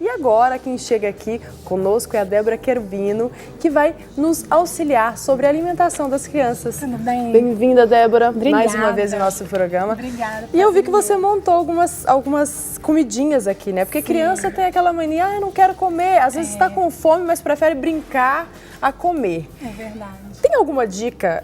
E agora quem chega aqui conosco é a Débora Querubino, que vai nos auxiliar sobre a alimentação das crianças. Tudo bem? Bem-vinda, Débora, Obrigada. mais uma vez em nosso programa. Obrigada. E eu vi que você montou algumas comidinhas aqui, né? Porque criança tem aquela mania, eu não quero comer. Às vezes está com fome, mas prefere brincar a comer. É verdade. Tem alguma dica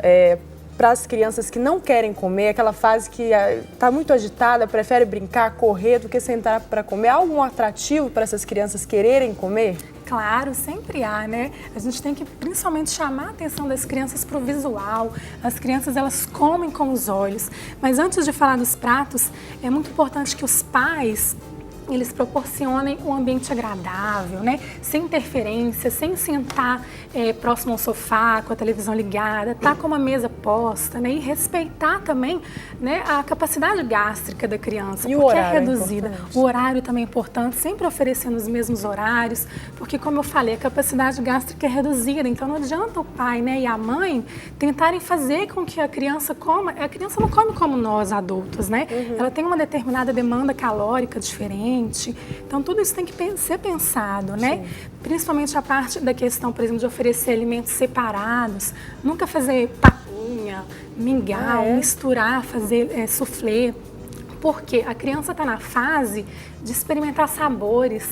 para as crianças que não querem comer, aquela fase que está muito agitada, prefere brincar, correr do que sentar para comer? Há algum atrativo para essas crianças quererem comer? Claro, sempre há, né? A gente tem que principalmente chamar a atenção das crianças para o visual. As crianças, elas comem com os olhos. Mas antes de falar dos pratos, é muito importante que os pais eles proporcionem um ambiente agradável, né? Sem interferência, sem sentar próximo ao sofá, com a televisão ligada, tá com uma mesa posta, né? E respeitar também, né, a capacidade gástrica da criança, e porque o horário é reduzida. O horário também é importante, sempre oferecendo os mesmos horários, porque como eu falei, a capacidade gástrica é reduzida, então não adianta o pai, né, e a mãe tentarem fazer com que a criança coma. A criança não come como nós adultos, né? Ela tem uma determinada demanda calórica diferente. Então, tudo isso tem que ser pensado, né? Sim. Principalmente a parte da questão, por exemplo, de oferecer alimentos separados, nunca fazer papinha, mingau, misturar, fazer soufflé. Porque a criança está na fase de experimentar sabores,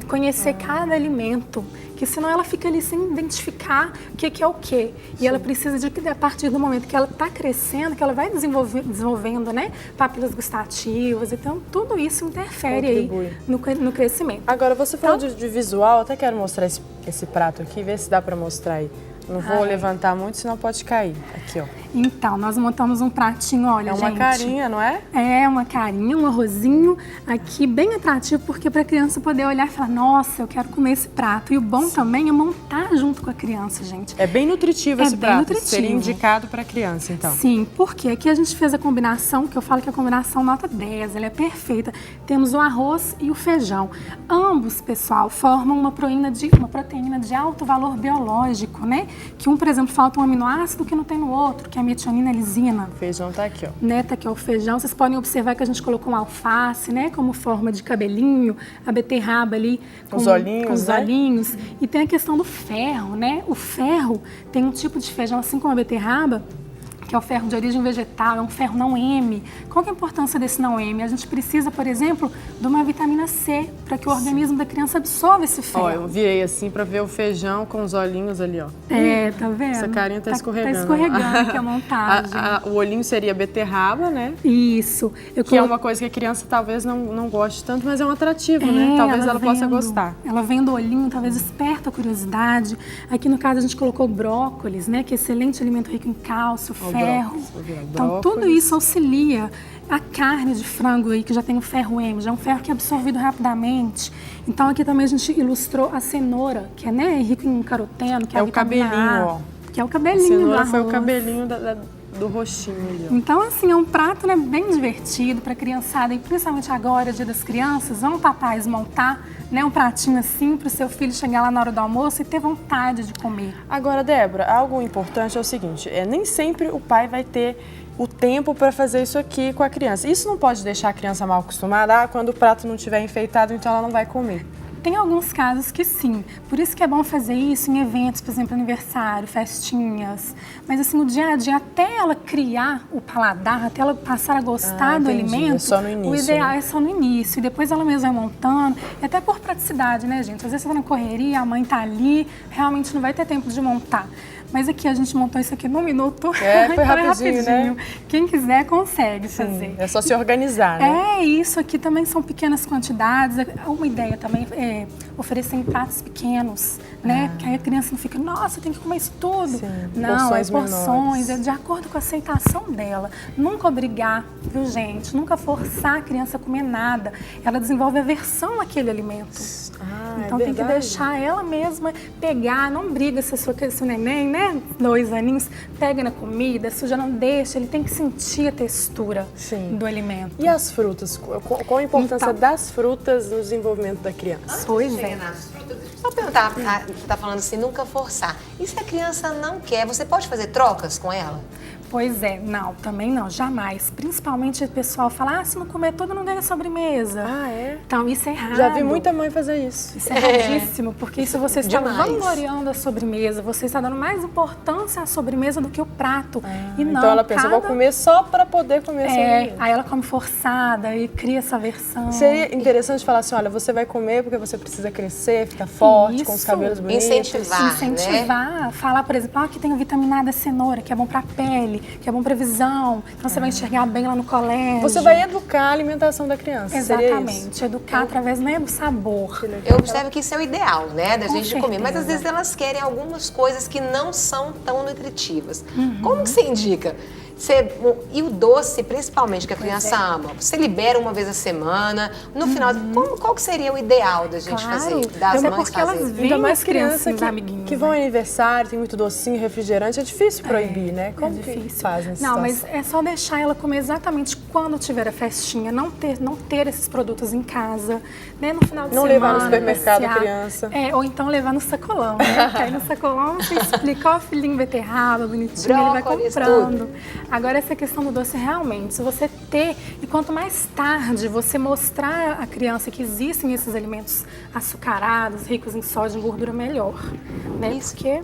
conhecer cada alimento, que senão ela fica ali sem identificar o que é o quê. E ela precisa de que, a partir do momento que ela está crescendo, que ela vai desenvolvendo, né, papilas gustativas, então tudo isso interfere aí no crescimento. Agora, você falou de visual, até quero mostrar esse prato aqui, ver se dá para mostrar aí. Não vou levantar muito, senão pode cair. Aqui, ó. Então, nós montamos um pratinho, olha, gente. É uma carinha, não é? É, uma carinha, um arrozinho aqui bem atrativo, porque para a criança poder olhar e falar, nossa, eu quero comer esse prato. E o bom também é montar junto com a criança, gente. É bem nutritivo esse prato. Nutritivo. Seria indicado para a criança, então. Sim, porque aqui a gente fez a combinação, que eu falo que é a combinação nota 10, ela é perfeita. Temos o arroz e o feijão. Ambos, pessoal, formam uma proteína de alto valor biológico, né? Que um, por exemplo, falta um aminoácido que não tem no outro, que é a metionina e a lisina. O feijão tá aqui, ó. Né, tá aqui, ó, o feijão. Vocês podem observar que a gente colocou um alface, né, como forma de cabelinho, a beterraba ali com os olhinhos. E tem a questão do ferro, né? O ferro tem um tipo de feijão, assim como a beterraba, que é o ferro de origem vegetal, é um ferro não M. Qual que é a importância desse não M? A gente precisa, por exemplo, de uma vitamina C, para que o organismo da criança absorva esse ferro. Ó, eu virei assim para ver o feijão com os olhinhos ali, ó. É, tá vendo? Essa carinha tá escorregando. Tá escorregando aqui a montagem. O olhinho seria beterraba, né? Isso. Que é uma coisa que a criança talvez não goste tanto, mas é um atrativo, né? Talvez ela possa gostar. Ela vendo o olhinho, talvez desperta a curiosidade. Aqui no caso a gente colocou brócolis, né? Que é excelente alimento rico em cálcio, ferro. Então tudo isso auxilia. A carne de frango aí, que já tem o ferro M, já é um ferro que é absorvido rapidamente. Então aqui também a gente ilustrou a cenoura, que é, né, rico em caroteno, que é o cabelinho, ó. Que é o cabelinho do arroz. A cenoura foi o cabelinho do roxinho ali, ó. Então, assim, é um prato, né, bem divertido para a criançada, e principalmente agora, Dia das Crianças, vamos, papais, montar, né, um pratinho assim para o seu filho chegar lá na hora do almoço e ter vontade de comer. Agora, Débora, algo importante é o seguinte, nem sempre o pai vai ter o tempo para fazer isso aqui com a criança. Isso não pode deixar a criança mal acostumada, quando o prato não estiver enfeitado, então ela não vai comer. Tem alguns casos que sim, por isso que é bom fazer isso em eventos, por exemplo, aniversário, festinhas, mas assim, no dia a dia, até ela criar o paladar, até ela passar a gostar do alimento, é só no início, o ideal né? é só no início, e depois ela mesma vai montando, e até por praticidade, né, gente? Às vezes você tá na correria, a mãe tá ali, realmente não vai ter tempo de montar. Mas aqui a gente montou isso aqui num minuto. Foi então rapidinho, né? Quem quiser consegue fazer. É só se organizar, né? Isso aqui também são pequenas quantidades. Uma ideia também é oferecer em pratos pequenos, né? Porque aí a criança não fica, nossa, tem que comer isso tudo. Sim, não, porções, menores. é de acordo com a aceitação dela. Nunca obrigar, viu, gente? Nunca forçar a criança a comer nada. Ela desenvolve aversão àquele alimento. Então tem que deixar ela mesma pegar, não briga se o neném, né, 2 aninhos, pega na comida, suja, não deixa, ele tem que sentir a textura do alimento. E as frutas? Qual a importância das frutas no desenvolvimento da criança? Pois é. Só perguntar, você está falando assim, nunca forçar. E se a criança não quer, você pode fazer trocas com ela? Pois é, não, também não, jamais. Principalmente o pessoal fala, se não comer tudo não ganha sobremesa. Ah, é? Então isso é errado. Já vi muita mãe fazer isso. Isso é erradíssimo, porque isso você está vangloriando a sobremesa, você está dando mais importância à sobremesa do que o prato. E não, então ela pensa, vou comer só para poder comer a sobremesa. Aí ela come forçada e cria essa versão. Seria interessante falar assim, olha, você vai comer porque você precisa crescer, ficar forte, com os cabelos bonitos. Incentivar. Falar, por exemplo, aqui tem vitamina A da cenoura, que é bom para a pele, que é bom para visão, então você vai enxergar bem lá no colégio. Você vai educar a alimentação da criança. Exatamente, educar através do sabor. Eu observo que isso é o ideal, né, da gente comer, mas às vezes elas querem algumas coisas que não são tão nutritivas. Como que você indica? E o doce, principalmente, que a criança ama, você libera uma vez a semana, no final, qual que seria o ideal da gente fazer, das mães fazerem? Ainda mais crianças que vão ao aniversário, tem muito docinho, refrigerante, é difícil proibir, né? Como que fazem isso? Não, mas é só deixar ela comer exatamente quando tiver a festinha, não ter esses produtos em casa, né? No final de semana. Não levar no supermercado a criança. Ou então levar no sacolão, né? Porque aí no sacolão você explica, ó, filhinho beterraba, bonitinho, ele vai comprando. Agora, essa questão do doce, realmente, se você ter, e quanto mais tarde você mostrar à criança que existem esses alimentos açucarados, ricos em sódio e gordura, melhor. Né? Isso. Porque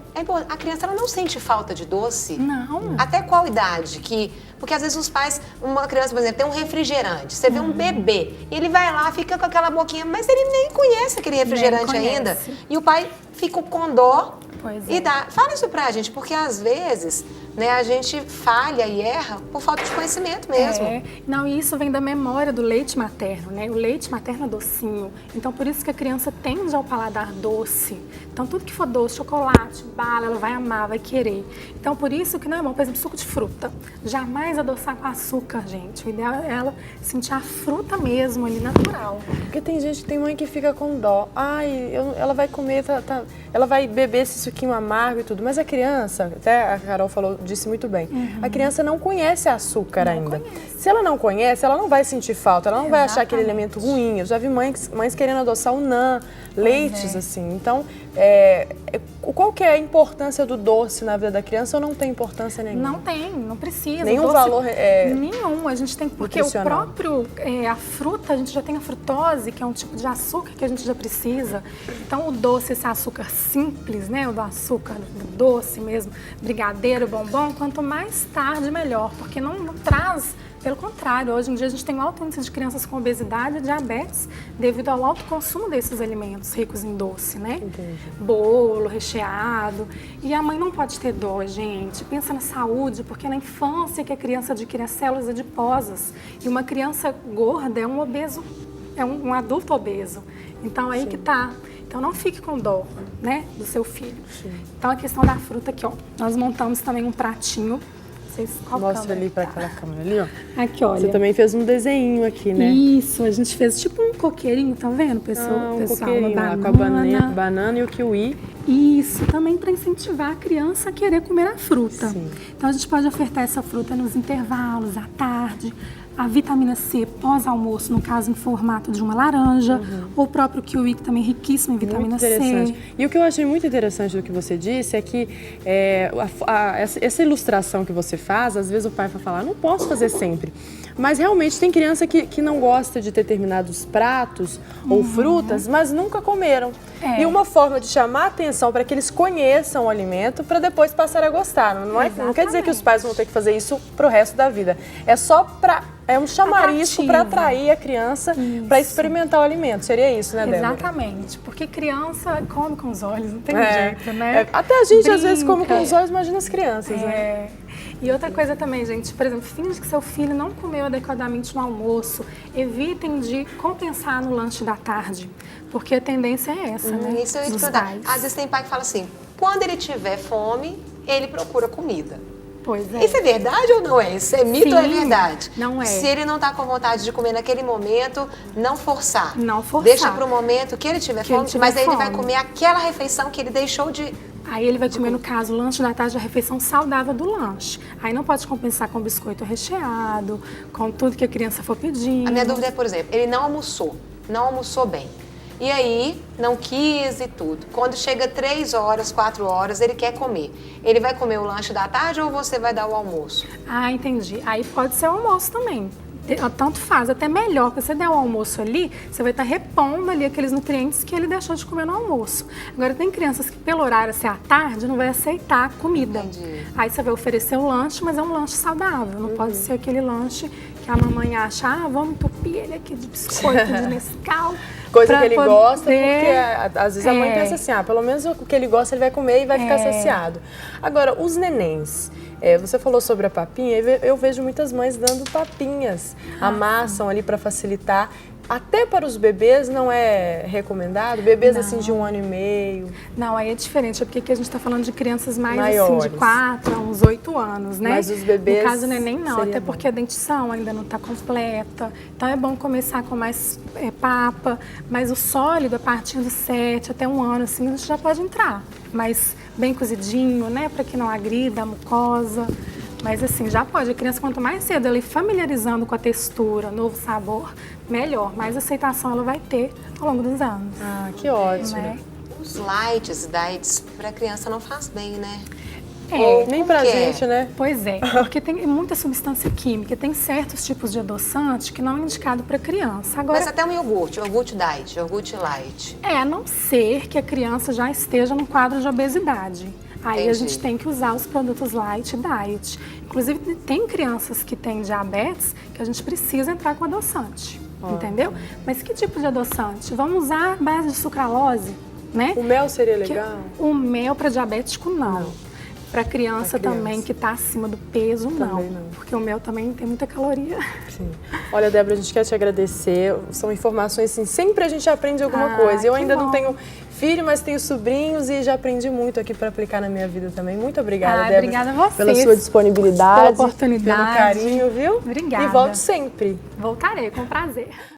a criança ela não sente falta de doce? Não. Até qual idade? Porque às vezes os pais, uma criança, por exemplo, tem um refrigerante, você vê um bebê, e ele vai lá, fica com aquela boquinha, mas ele nem conhece aquele refrigerante ainda. E o pai fica com dó e dá. Fala isso pra gente, porque às vezes, né, a gente falha e erra por falta de conhecimento mesmo. Não, e isso vem da memória do leite materno, né? O leite materno é docinho, então por isso que a criança tende ao paladar doce. Então tudo que for doce, chocolate, bala, ela vai amar, vai querer. Então por isso que não é bom, por exemplo, suco de fruta. Jamais adoçar com açúcar, gente. O ideal é ela sentir a fruta mesmo ali, natural. Porque tem mãe que fica com dó. Ela vai comer, ela vai beber esse suquinho amargo e tudo. Mas a criança, até a Carol disse muito bem, a criança não conhece açúcar ainda. Se ela não conhece, ela não vai sentir falta, ela não vai achar aquele elemento ruim. Eu já vi mães querendo adoçar o NAN, leites assim. Então, qual que é a importância do doce na vida da criança ou não tem importância nenhuma? Não tem, não precisa. Nenhum valor nenhum. A gente tem, porque o próprio, a fruta, a gente já tem a frutose, que é um tipo de açúcar que a gente já precisa. Então, o doce, esse açúcar simples, né, o do açúcar, do doce mesmo, brigadeiro, bombom, quanto mais tarde, melhor, porque não traz. Pelo contrário, hoje em dia a gente tem um alto índice de crianças com obesidade e diabetes devido ao alto consumo desses alimentos ricos em doce, né? Entendi. Bolo, recheado. E a mãe não pode ter dó, gente. Pensa na saúde, porque é na infância que a criança adquire as células adiposas. E uma criança gorda é um obeso, é um adulto obeso. Então, aí que tá. Então, não fique com dó, né, do seu filho. Sim. Então, a questão da fruta aqui, ó. Nós montamos também um pratinho. Mostra ali para aquela câmera ali, ó. Aqui, olha. Você também fez um desenho aqui, né? Isso, a gente fez tipo um coqueirinho, tá vendo, pessoal? Um coqueirinho lá, com a banana e o kiwi. Isso, também para incentivar a criança a querer comer a fruta. Sim. Então, a gente pode ofertar essa fruta nos intervalos, à tarde. A vitamina C pós-almoço, no caso, em formato de uma laranja. Ou o próprio kiwi, que também é riquíssimo em vitamina C. E o que eu achei muito interessante do que você disse é que essa ilustração que você faz, às vezes o pai vai falar, não posso fazer sempre. Mas realmente tem criança que não gosta de determinados pratos ou frutas, mas nunca comeram. E uma forma de chamar a atenção para que eles conheçam o alimento para depois passar a gostar. Não quer dizer que os pais vão ter que fazer isso pro resto da vida. É um chamariz para atrair a criança para experimentar o alimento. Seria isso, né, Débora? Exatamente. Porque criança come com os olhos, não tem jeito, né? Até a gente às vezes come com os olhos, imagina as crianças, né? E outra coisa também, gente, por exemplo, finge que seu filho não comeu adequadamente no almoço, evitem de compensar no lanche da tarde, porque a tendência é essa, né? Isso eu ia te perguntar. Às vezes tem pai que fala assim, quando ele tiver fome, ele procura comida. Pois é. Isso é verdade ou não é? Isso é mito ou é verdade? Não é. Se ele não está com vontade de comer naquele momento, não forçar. Não forçar. Deixa para o momento que ele tiver fome, mas aí ele vai comer aquela refeição que ele deixou de... Aí ele vai comer, no caso, o lanche da tarde, a refeição saudável do lanche. Aí não pode compensar com biscoito recheado, com tudo que a criança for pedindo. A minha dúvida é, por exemplo, ele não almoçou bem. E aí, não quis e tudo. Quando chega 3 horas, 4 horas, ele quer comer. Ele vai comer o lanche da tarde ou você vai dar o almoço? Ah, entendi. Aí pode ser o almoço também. Tanto faz, até melhor, porque você der o almoço ali, você vai estar repondo ali aqueles nutrientes que ele deixou de comer no almoço. Agora, tem crianças que pelo horário ser à tarde não vai aceitar comida. Entendi. Aí você vai oferecer o lanche, mas é um lanche saudável, não pode ser aquele lanche que a mamãe acha, vamos entupir ele aqui de biscoito, de Nescau. Coisa que ele gosta, porque às vezes a mãe pensa assim, pelo menos o que ele gosta ele vai comer e vai ficar saciado. Agora, os nenéns, você falou sobre a papinha, eu vejo muitas mães dando papinhas, amassam ali para facilitar. Até para os bebês não é recomendado? Bebês assim de 1 ano e meio? Não, aí é diferente, porque aqui a gente está falando de crianças mais maiores, assim, de 4 a uns 8 anos, né? Mas os bebês... No caso do neném não, até bom. porque a dentição ainda não está completa. Então é bom começar com mais papa, mas o sólido a partir dos 7 até 1 ano, assim, a gente já pode entrar. Mas bem cozidinho, né? Para que não agrida a mucosa. Mas assim, já pode. A criança, quanto mais cedo ela ir familiarizando com a textura, novo sabor, melhor. Mais aceitação ela vai ter ao longo dos anos. Ah, que ótimo. Né? Os lights, diets, para criança não faz bem, né? Nem pra gente, né? Pois é, porque tem muita substância química, tem certos tipos de adoçante que não é indicado para criança. Agora, Mas até um iogurte diet, iogurte light. a não ser que a criança já esteja no quadro de obesidade. Aí Entendi. a gente tem que usar os produtos light e diet. Inclusive, tem crianças que têm diabetes que a gente precisa entrar com adoçante, entendeu? Mas que tipo de adoçante? Vamos usar a base de sucralose, né? O mel seria legal? O mel para diabético, não. Para criança também que está acima do peso, não. Porque o mel também tem muita caloria. Sim. Olha, Débora, a gente quer te agradecer. São informações, assim, sempre a gente aprende alguma coisa. Eu ainda não tenho filho, mas tenho sobrinhos e já aprendi muito aqui para aplicar na minha vida também. Muito obrigada, Débora. Obrigada a vocês. Pela sua disponibilidade, pela oportunidade. pelo carinho, viu? Obrigada. E volte sempre. Voltarei, com prazer.